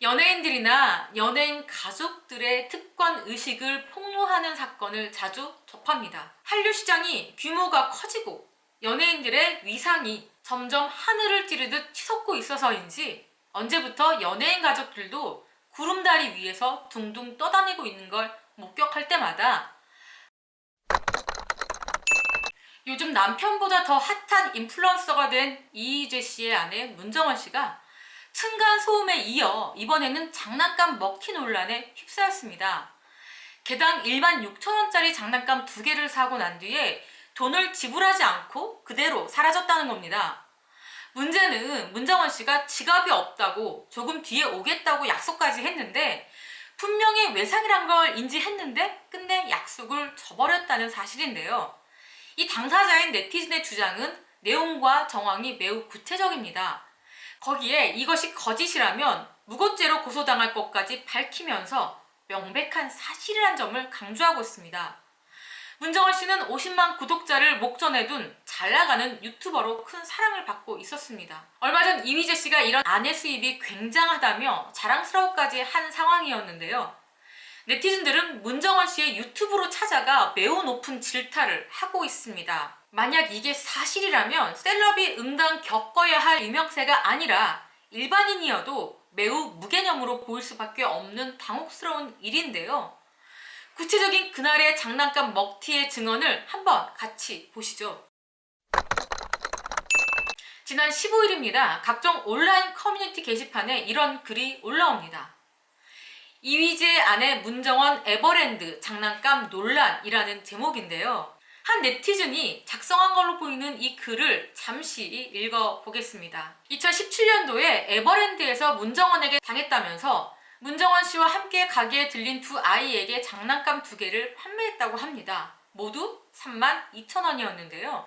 연예인들이나 연예인 가족들의 특권 의식을 폭로하는 사건을 자주 접합니다. 한류 시장이 규모가 커지고 연예인들의 위상이 점점 하늘을 찌르듯 치솟고 있어서인지 언제부터 연예인 가족들도 구름다리 위에서 둥둥 떠다니고 있는 걸 목격할 때마다 요즘 남편보다 더 핫한 인플루언서가 된 이희재 씨의 아내 문정원 씨가 층간소음에 이어 이번에는 장난감 먹튀 논란에 휩싸였습니다. 개당 16,000원짜리 장난감 2개를 사고 난 뒤에 돈을 지불하지 않고 그대로 사라졌다는 겁니다. 문제는 문정원 씨가 지갑이 없다고 조금 뒤에 오겠다고 약속까지 했는데 분명히 외상이란 걸 인지했는데 끝내 약속을 저버렸다는 사실인데요. 이 당사자인 네티즌의 주장은 내용과 정황이 매우 구체적입니다. 거기에 이것이 거짓이라면 무고죄로 고소당할 것까지 밝히면서 명백한 사실이란 점을 강조하고 있습니다. 문정원 씨는 50만 구독자를 목전에 둔 잘나가는 유튜버로 큰 사랑을 받고 있었습니다. 얼마 전 이휘재 씨가 이런 아내 수입이 굉장하다며 자랑스러워까지 한 상황이었는데요. 네티즌들은 문정원 씨의 유튜브로 찾아가 매우 높은 질타를 하고 있습니다. 만약 이게 사실이라면 셀럽이 응당 겪어야 할 유명세가 아니라 일반인이어도 매우 무개념으로 보일 수밖에 없는 당혹스러운 일인데요. 구체적인 그날의 장난감 먹튀의 증언을 한번 같이 보시죠. 지난 15일입니다. 각종 온라인 커뮤니티 게시판에 이런 글이 올라옵니다. 이휘재 아내 문정원 에버랜드 장난감 논란이라는 제목인데요. 한 네티즌이 작성한 걸로 보이는 이 글을 잠시 읽어보겠습니다. 2017년도에 에버랜드에서 문정원에게 당했다면서 문정원 씨와 함께 가게에 들린 두 아이에게 장난감 2개를 판매했다고 합니다. 모두 32,000원이었는데요.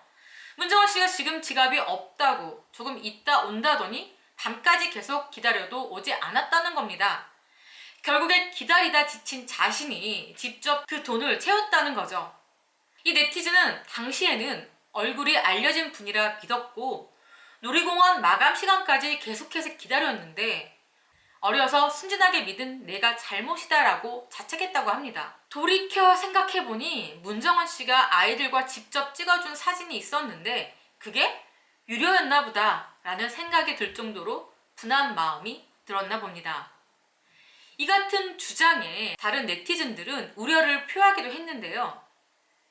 문정원 씨가 지금 지갑이 없다고 조금 있다 온다더니 밤까지 계속 기다려도 오지 않았다는 겁니다. 결국에 기다리다 지친 자신이 직접 그 돈을 채웠다는 거죠. 이 네티즌은 당시에는 얼굴이 알려진 분이라 믿었고 놀이공원 마감 시간까지 계속해서 기다렸는데 어려서 순진하게 믿은 내가 잘못이다라고 자책했다고 합니다. 돌이켜 생각해보니 문정원 씨가 아이들과 직접 찍어준 사진이 있었는데 그게 유료였나 보다 라는 생각이 들 정도로 분한 마음이 들었나 봅니다. 이 같은 주장에 다른 네티즌들은 우려를 표하기도 했는데요.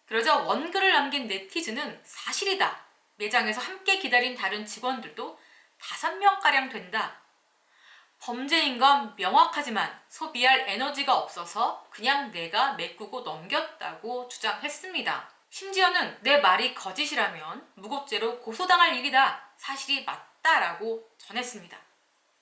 그러자 원글을 남긴 네티즌은 사실이다. 매장에서 함께 기다린 다른 직원들도 5명가량 된다. 범죄인 건 명확하지만 소비할 에너지가 없어서 그냥 내가 메꾸고 넘겼다고 주장했습니다. 심지어는 내 말이 거짓이라면 무고죄로 고소당할 일이다. 사실이 맞다라고 전했습니다.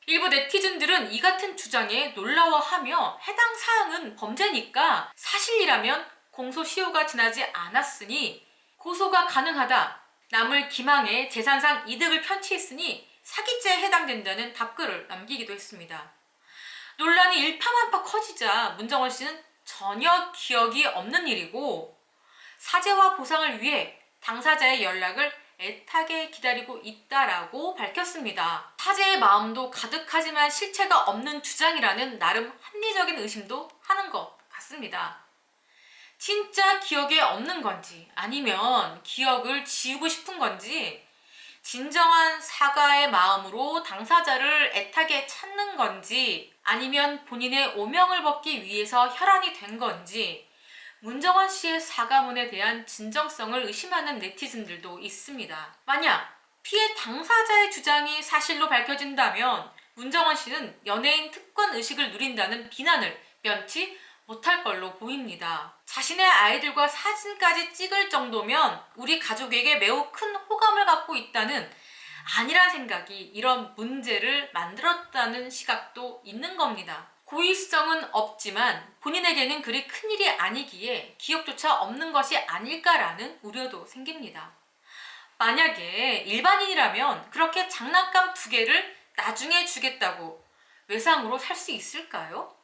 일부 네티즌들은 이 같은 주장에 놀라워하며 해당 사항은 범죄니까 사실이라면 공소시효가 지나지 않았으니 고소가 가능하다. 남을 기망해 재산상 이득을 편취했으니 사기죄에 해당된다는 답글을 남기기도 했습니다. 논란이 일파만파 커지자 문정원 씨는 전혀 기억이 없는 일이고 사죄와 보상을 위해 당사자의 연락을 애타게 기다리고 있다라고 밝혔습니다. 사죄의 마음도 가득하지만 실체가 없는 주장이라는 나름 합리적인 의심도 하는 것 같습니다. 진짜 기억에 없는 건지 아니면 기억을 지우고 싶은 건지 진정한 사과의 마음으로 당사자를 애타게 찾는 건지 아니면 본인의 오명을 벗기 위해서 혈안이 된 건지 문정원 씨의 사과문에 대한 진정성을 의심하는 네티즌들도 있습니다. 만약 피해 당사자의 주장이 사실로 밝혀진다면 문정원 씨는 연예인 특권 의식을 누린다는 비난을 면치 못할 걸로 보입니다. 자신의 아이들과 사진까지 찍을 정도면 우리 가족에게 매우 큰 호감을 갖고 있다는 아니란 생각이 이런 문제를 만들었다는 시각도 있는 겁니다. 고의성은 없지만 본인에게는 그리 큰일이 아니기에 기억조차 없는 것이 아닐까라는 우려도 생깁니다. 만약에 일반인이라면 그렇게 장난감 2개를 나중에 주겠다고 외상으로 살 수 있을까요?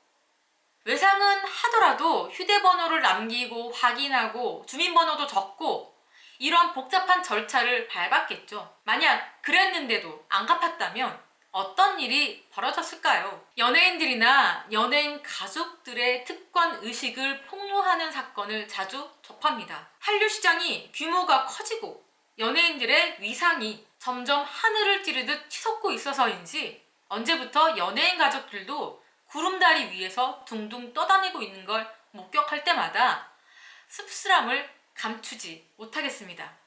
외상은 하더라도 휴대번호를 남기고 확인하고 주민번호도 적고 이런 복잡한 절차를 밟았겠죠. 만약 그랬는데도 안 갚았다면 어떤 일이 벌어졌을까요? 연예인들이나 연예인 가족들의 특권 의식을 폭로하는 사건을 자주 접합니다. 한류 시장이 규모가 커지고 연예인들의 위상이 점점 하늘을 찌르듯 치솟고 있어서인지 언제부터 연예인 가족들도 구름다리 위에서 둥둥 떠다니고 있는 걸 목격할 때마다 씁쓸함을 감추지 못하겠습니다.